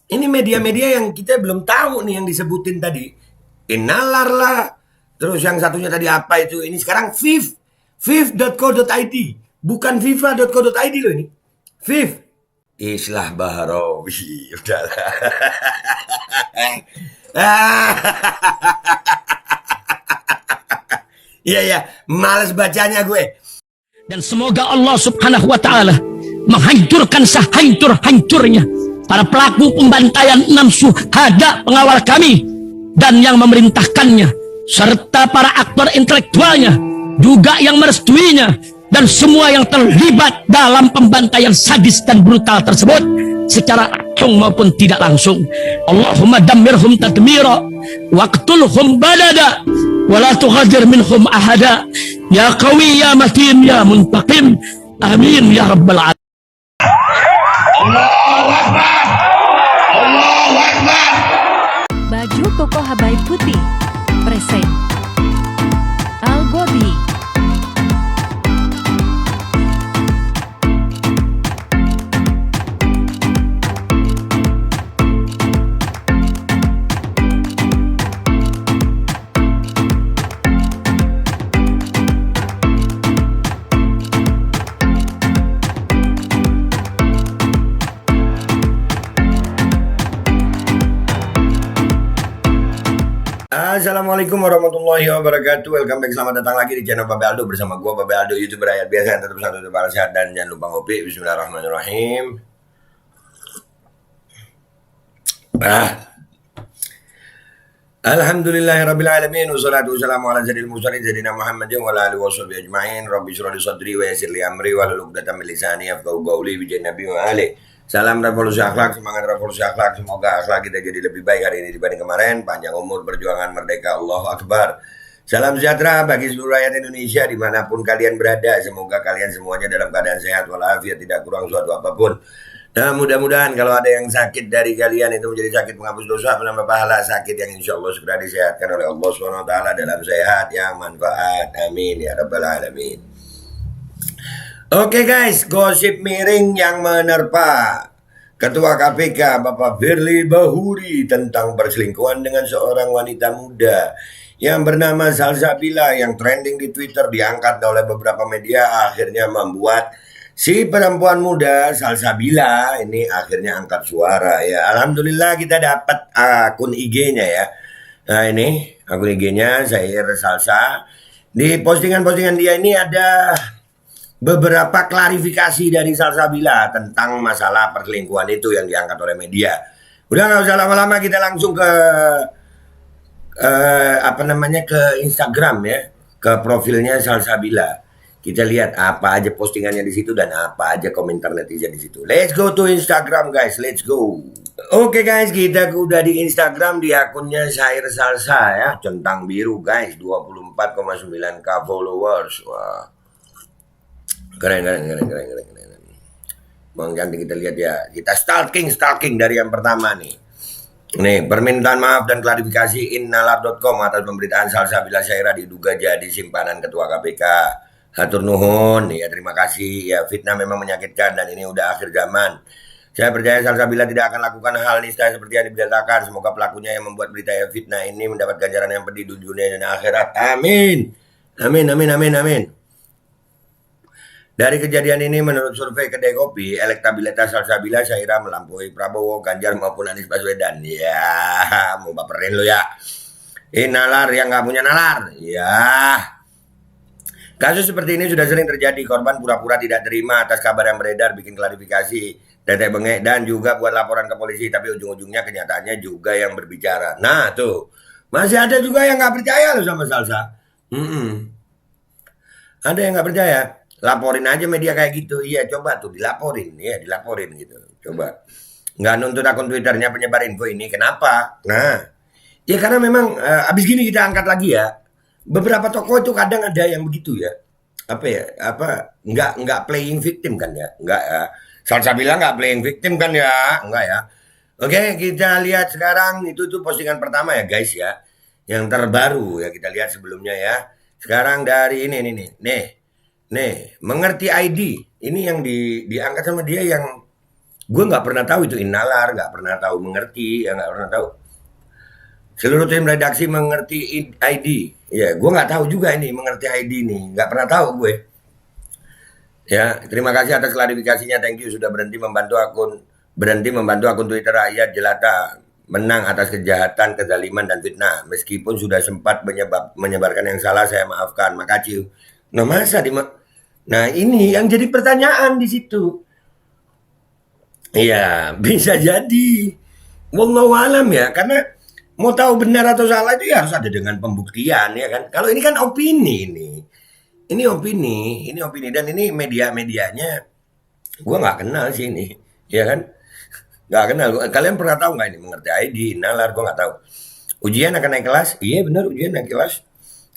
Ini media-media yang kita belum tahu nih yang disebutin tadi. Inalar lah. Terus yang satunya tadi apa itu? Ini sekarang fiv.co.id. Bukan fifa.co.id loh ini. Fiv. Islah Bahrawi. Udahlah. Iya, iya. Males bacanya gue. Dan semoga Allah subhanahu wa ta'ala menghancurkan sehancur-hancurnya para pelaku pembantaian 6 syuhada pengawal kami dan yang memerintahkannya, serta para aktor intelektualnya juga yang merestuinya, dan semua yang terlibat dalam pembantaian sadis dan brutal tersebut secara langsung maupun tidak langsung. Allahumma dammirhum tadmira waqtulhum badada wala tughadir minhum ahada ya qawi ya matin ya muntaqim amin ya rabbal alamin. Allahu Akbar. Allahu Akbar. Baju koko Habaib Putih present Al-Godi. Assalamualaikum warahmatullahi wabarakatuh. Welcome back, selamat datang lagi di channel Babe Aldo bersama gua Babe Aldo, YouTuber rakyat biasa yang tetap satu tetap sehat, dan jangan lupa ngopi. Bismillahirrahmanirrahim. Alhamdulillahirabbil alamin, wassalatu wassalamu ala sayyidil mursalin sayyidina Muhammadin wa ala alihi washabihi ajmain. Rabbi shrah li sadri wa yassir li amri wahlul 'uqdatam min lisani yafqahu qawli bi nabi wa ali. Salam revolusi akhlak, semangat revolusi akhlak. Semoga akhlak kita jadi lebih baik hari ini dibanding kemarin. Panjang umur, perjuangan merdeka, Allahu Akbar. Salam sejahtera bagi seluruh rakyat Indonesia dimanapun kalian berada. Semoga kalian semuanya dalam keadaan sehat walafiat, tidak kurang suatu apapun. Nah, mudah-mudahan kalau ada yang sakit dari kalian itu menjadi sakit penghapus dosa, penambah pahala, sakit yang insya Allah segera disehatkan oleh Allah SWT dalam sehat yang manfaat. Amin ya rabbal alamin. Oke guys, gosip miring yang menerpa Ketua KPK Bapak Firly Bahuri tentang perselingkuhan dengan seorang wanita muda yang bernama Salsabila yang trending di Twitter, diangkat oleh beberapa media, akhirnya membuat si perempuan muda Salsabila ini akhirnya angkat suara ya. Alhamdulillah kita dapat akun IG-nya ya. Nah ini akun IG-nya Zair Salsa. Di postingan-postingan dia ini ada beberapa klarifikasi dari Salsabila tentang masalah perselingkuhan itu yang diangkat oleh media. Udah nggak usah lama-lama, kita langsung ke ke Instagram ya, ke profilnya Salsabila. Kita lihat apa aja postingannya di situ dan apa aja komentar netizen di situ. Let's go to Instagram guys, let's go. Oke guys, kita udah di Instagram di akunnya Zair Salsa ya, centang biru guys, 24,9k followers. Wah. Keren. Bang Cantik, kita lihat ya. Kita stalking dari yang pertama nih. Nih, permintaan maaf dan klarifikasi innalar.com atas pemberitaan Salsabila Syairah diduga jadi simpanan Ketua KPK. Hatur nuhun, ya terima kasih. Ya, fitnah memang menyakitkan dan ini udah akhir zaman. Saya percaya Salsabila tidak akan lakukan hal nista seperti yang diberitakan. Semoga pelakunya yang membuat berita fitnah ini mendapat ganjaran yang pedih di dunia dan akhirat. Amin. Amin. Dari kejadian ini, menurut survei Kedai Kopi, elektabilitas Salsabila Syairah melampaui Prabowo, Ganjar maupun Anies Baswedan. Ya, mau baperin lo ya. Nalar yang nggak punya nalar. Ya. Kasus seperti ini sudah sering terjadi. Korban pura-pura tidak terima atas kabar yang beredar, bikin klarifikasi, tetek bengek, dan juga buat laporan ke polisi. Tapi ujung-ujungnya kenyataannya juga yang berbicara. Nah tuh, masih ada juga yang nggak percaya loh sama Salsa. Ada yang nggak percaya. Laporin aja media kayak gitu. Iya, coba tuh dilaporin gitu. Coba. Nggak nuntut akun Twitternya penyebar info ini. Kenapa? Nah, ya karena memang abis gini kita angkat lagi ya. Beberapa tokoh itu kadang ada yang begitu ya. Nggak playing victim kan ya. Nggak ya. Salsabila nggak playing victim kan ya. Nggak ya. Oke, kita lihat sekarang itu tuh postingan pertama ya guys ya. Yang terbaru ya, kita lihat sebelumnya ya. Sekarang dari ini nih, mengerti ID. Ini yang diangkat sama dia yang Gue nggak pernah tahu itu innalar, nggak pernah tahu mengerti, ya nggak pernah tahu. Seluruh tim redaksi mengerti ID. Ya, gue nggak tahu juga ini mengerti ID nih, nggak pernah tahu gue. Ya, terima kasih atas klarifikasinya. Thank you sudah berhenti membantu akun Twitter rakyat jelata menang atas kejahatan, kezaliman dan fitnah. Meskipun sudah sempat menyebarkan yang salah, saya maafkan. Makasih. Nah, Nah, ini yang jadi pertanyaan di situ. Iya, bisa jadi. Wallahu alam ya, karena mau tahu benar atau salah itu ya harus ada dengan pembuktian ya kan. Kalau ini kan opini ini. Ini opini dan ini media-medianya gua nggak kenal sih ini, ya kan? Nggak kenal. Kalian pernah tahu nggak ini mengerti ID, nalar? Gua nggak tahu. Ujian akan naik kelas? Iya benar, ujian naik kelas.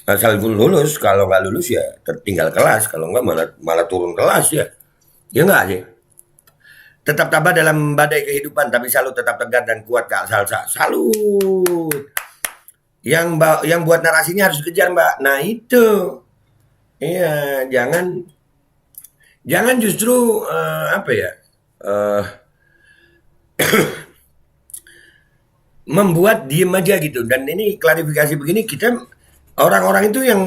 Asal lulus, kalau nggak lulus ya tertinggal kelas, kalau nggak malah turun kelas ya. Ya nggak sih? Tetap tabah dalam badai kehidupan, tapi selalu tetap tegar dan kuat Kak Salsa. Salut. Yang buat narasinya harus dikejar Mbak. Nah itu, iya jangan justru apa ya membuat diem aja gitu. Dan ini klarifikasi begini kita orang-orang itu yang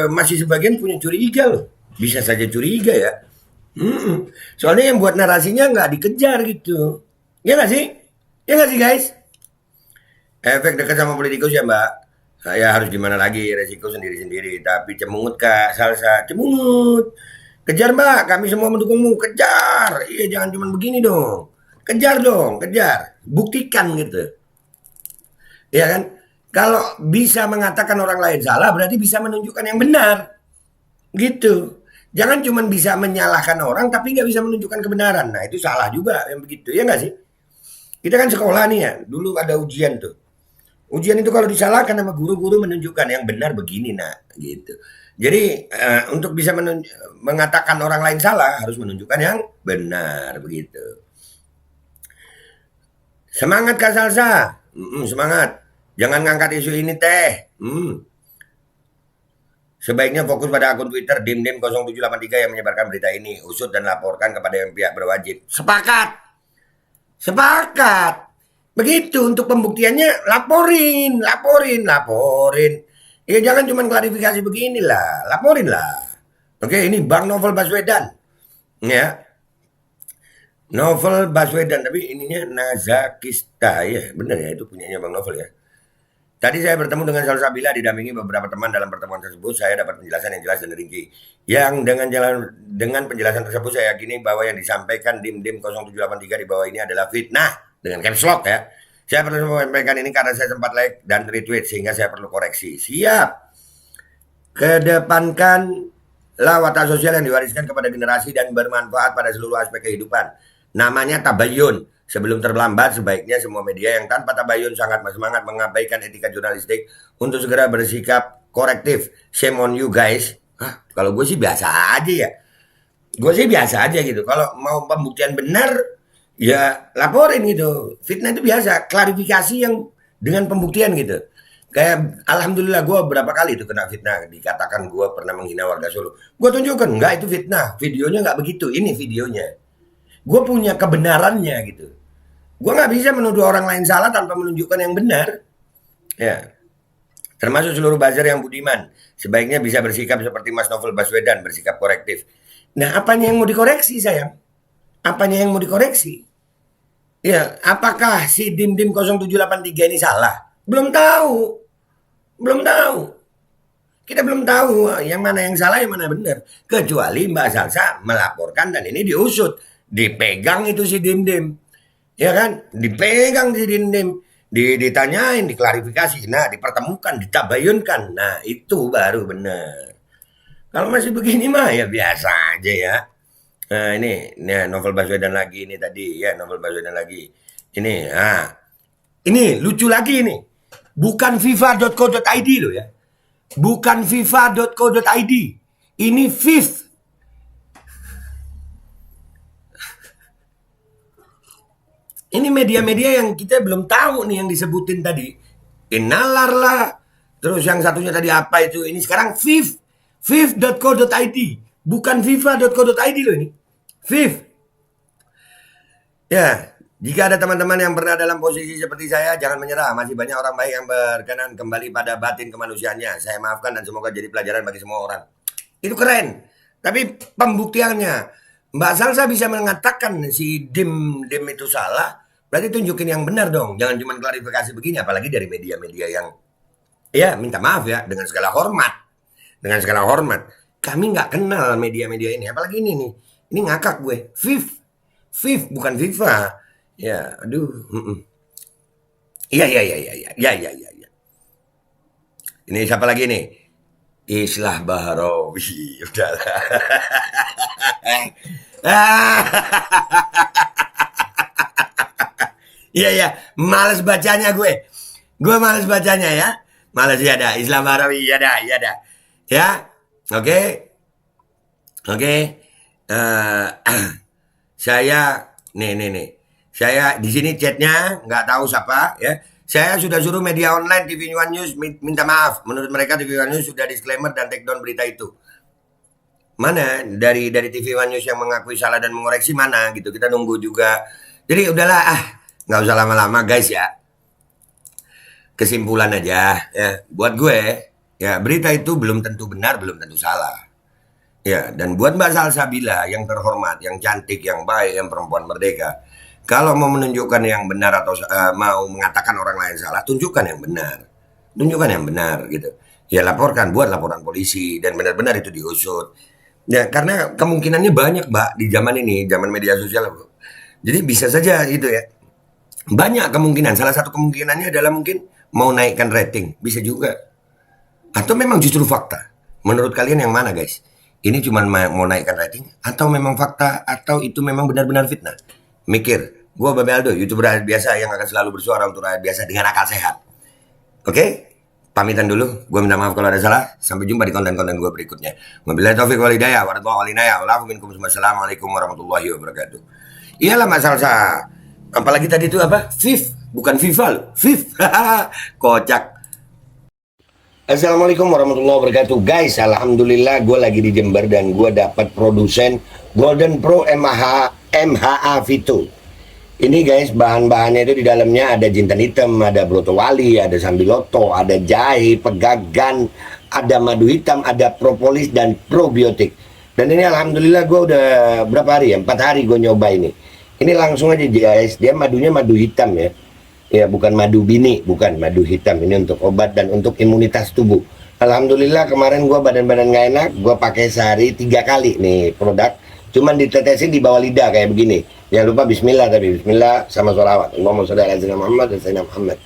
masih sebagian punya curiga loh, bisa saja curiga ya. Soalnya yang buat narasinya nggak dikejar gitu. Ya nggak sih? Ya nggak sih guys? Efek dekat sama politikus ya Mbak. Saya harus gimana lagi, resiko sendiri-sendiri. Tapi cemungut Kak Salsa, cemungut. Kejar Mbak, kami semua mendukungmu. Kejar. Iya jangan cuma begini dong. Kejar dong, kejar. Buktikan gitu. Ya kan? Kalau bisa mengatakan orang lain salah, berarti bisa menunjukkan yang benar. Gitu. Jangan cuma bisa menyalahkan orang tapi nggak bisa menunjukkan kebenaran. Nah itu salah juga yang begitu, ya nggak sih? Kita kan sekolah nih ya, dulu ada ujian tuh. Ujian itu kalau disalahkan sama guru-guru menunjukkan yang benar begini nak, gitu. Jadi untuk bisa mengatakan orang lain salah harus menunjukkan yang benar begitu. Semangat Kak Salsa, semangat. Jangan ngangkat isu ini teh. Sebaiknya fokus pada akun Twitter dimdim 0783 yang menyebarkan berita ini. Usut dan laporkan kepada yang pihak berwajib. Sepakat. Sepakat. Begitu untuk pembuktiannya laporin. Ya jangan cuma klarifikasi beginilah. Laporin lah. Oke, ini Bang Novel Baswedan. Ya. Novel Baswedan. Tapi ininya Nazakista. Ya benar ya itu punyanya Bang Novel ya. Tadi saya bertemu dengan Salsabila didampingi beberapa teman dalam pertemuan tersebut. Saya dapat penjelasan yang jelas dan rinci. Yang dengan penjelasan tersebut saya yakini bahwa yang disampaikan dim 0783 di bawah ini adalah fitnah dengan caps lock ya. Saya perlu menyampaikan ini karena saya sempat like dan retweet sehingga saya perlu koreksi. Siap. Kedepankanlah watak sosial yang diwariskan kepada generasi dan bermanfaat pada seluruh aspek kehidupan. Namanya tabayun. Sebelum terlambat, sebaiknya semua media yang tanpa tabayun sangat semangat mengabaikan etika jurnalistik untuk segera bersikap korektif. Shame on you guys. Kalau gue sih biasa aja ya. Gue sih biasa aja gitu. Kalau mau pembuktian benar, ya laporin gitu. Fitnah itu biasa. Klarifikasi yang dengan pembuktian gitu. Kayak alhamdulillah gue berapa kali itu kena fitnah. Dikatakan gue pernah menghina warga Solo. Gue tunjukkan, enggak itu fitnah. Videonya enggak begitu. Ini videonya. Gue punya kebenarannya gitu. Gue nggak bisa menuduh orang lain salah tanpa menunjukkan yang benar. Ya, termasuk seluruh buzzer yang budiman. Sebaiknya bisa bersikap seperti Mas Novel Baswedan, bersikap korektif. Nah, apanya yang mau dikoreksi sayang? Apanya yang mau dikoreksi? Ya, apakah si dim 0783 ini salah? Belum tahu. Kita belum tahu yang mana yang salah, yang mana benar. Kecuali Mbak Salsa melaporkan dan ini diusut. Dipegang itu si dim. Ya kan, dipegang di dinding, ditanyain, diklarifikasi, nah dipertemukan, ditabayunkan, nah itu baru benar. Kalau masih begini mah ya biasa aja ya. Nah ini Novel Baswedan lagi ini tadi ya Novel Baswedan lagi. Ini lucu lagi ini, bukan fifa.co.id loh ya, bukan fifa.co.id, ini FIF. Ini media-media yang kita belum tahu nih yang disebutin tadi. Innalar lah. Terus yang satunya tadi apa itu? Ini sekarang FIF. FIF.co.id. Bukan FIFA.co.id loh ini. FIF. Ya, jika ada teman-teman yang pernah dalam posisi seperti saya, jangan menyerah. Masih banyak orang baik yang berkenan kembali pada batin kemanusiaannya. Saya maafkan dan semoga jadi pelajaran bagi semua orang. Itu keren. Tapi pembuktiannya, Mbak Salsa bisa mengatakan si Dim itu salah, berarti tunjukin yang benar dong. Jangan cuma klarifikasi begini, apalagi dari media-media yang, ya minta maaf ya, dengan segala hormat. Dengan segala hormat. Kami nggak kenal media-media ini, apalagi ini nih. Ini ngakak gue. Viv bukan FIFA. Ya, aduh. Iya. Ini siapa lagi nih? Islah Bahrawi. Udahlah. Iya, males bacanya gue. Gue males bacanya ya. Males ya dah. Islah Bahrawi ya dah. Ya, oke. Saya nih. Saya di sini chatnya nggak tahu siapa ya. Saya sudah suruh media online TV One News minta maaf. Menurut mereka TV One News sudah disclaimer dan take down berita itu. Mana dari TV One News yang mengakui salah dan mengoreksi mana gitu. Kita nunggu juga. Jadi udahlah nggak usah lama-lama guys ya. Kesimpulan aja ya. Buat gue ya berita itu belum tentu benar, belum tentu salah. Ya, dan buat Mbak Salsabila yang terhormat, yang cantik, yang baik, yang perempuan merdeka, kalau mau menunjukkan yang benar atau mau mengatakan orang lain salah, tunjukkan yang benar. Tunjukkan yang benar gitu. Ya laporkan, buat laporan polisi dan benar-benar itu diusut. Ya, karena kemungkinannya banyak, Mbak, di zaman ini, zaman media sosial. Jadi bisa saja gitu ya. Banyak kemungkinan, salah satu kemungkinannya adalah mungkin mau naikkan rating, bisa juga. Atau memang justru fakta. Menurut kalian yang mana, guys? Ini cuma mau naikkan rating, atau memang fakta, atau itu memang benar-benar fitnah? Mikir, gue Babe Aldo, YouTuber rakyat biasa yang akan selalu bersuara untuk rakyat biasa dengan akal sehat. Oke? Pamitan dulu, gue minta maaf kalau ada salah. Sampai jumpa di konten-konten gue berikutnya. Wabillahi taufiq wal hidayah, warahmatullahi wabarakatuh. Wassalamualaikum warahmatullahi wabarakatuh. Iyalah Mas Salsa. Apalagi tadi itu apa? Viv, bukan FIFA loh. Viv, kocak. Assalamualaikum warahmatullahi wabarakatuh. Guys, alhamdulillah gue lagi di Jember dan gue dapat produsen Golden Pro MHA Vito. Ini guys, bahan-bahannya itu di dalamnya ada jintan hitam, ada broto wali, ada sambiloto, ada jahe, pegagan, ada madu hitam, ada propolis dan probiotik. Dan ini alhamdulillah gue udah berapa hari ya? 4 hari gue nyoba ini. Ini langsung aja guys, dia madunya madu hitam ya. Ya bukan madu bini, bukan madu hitam. Ini untuk obat dan untuk imunitas tubuh. Alhamdulillah kemarin gue badan-badan gak enak, gue pakai sehari 3 kali nih produk. Cuman ditetesin di bawah lidah kayak begini. Jangan lupa bismillah, tapi bismillah sama sholawat. Allahumma sholli ala sayyidina Muhammad dan sayyidina Muhammad.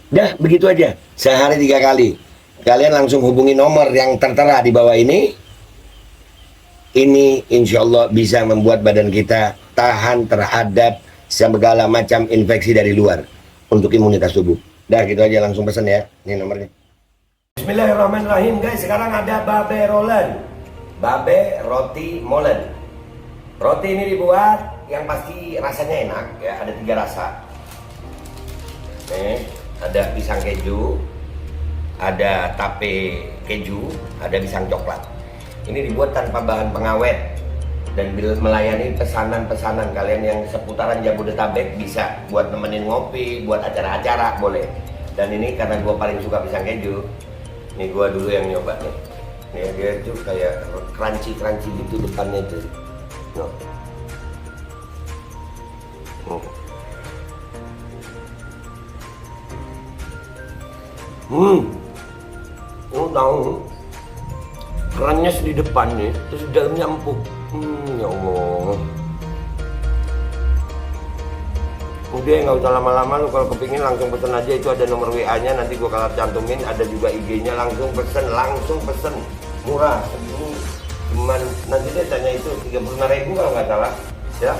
Dah begitu aja, sehari 3 kali. Kalian langsung hubungi nomor yang tertera di bawah ini. Ini insya Allah bisa membuat badan kita tahan terhadap segala macam infeksi dari luar untuk imunitas tubuh. Dah gitu aja, langsung pesan ya. Ini nomornya. Bismillahirrahmanirrahim guys. Sekarang ada babe rolen, babe roti molen. Roti ini dibuat yang pasti rasanya enak ya. Ada 3 rasa. Nih, ada pisang keju, ada tape keju, ada pisang coklat. Ini dibuat tanpa bahan pengawet dan melayani pesanan-pesanan kalian yang seputaran Jabodetabek. Bisa buat nemenin ngopi, buat acara-acara boleh. Dan ini karena gue paling suka pisang keju, ini gue dulu yang nyoba nih. Nih dia itu kayak crunchy gitu depannya itu. Tahu kerannya di depan nih, terus di dalamnya empuk. Ya Allah. Udah nggak usah lama-lama, lu kalau kepingin langsung pesen aja, itu ada nomor WA-nya, nanti gua kalau cantumin, ada juga IG-nya, langsung pesen, murah. Cuman nanti dia tanya itu 35.000 kalau nggak salah, ya.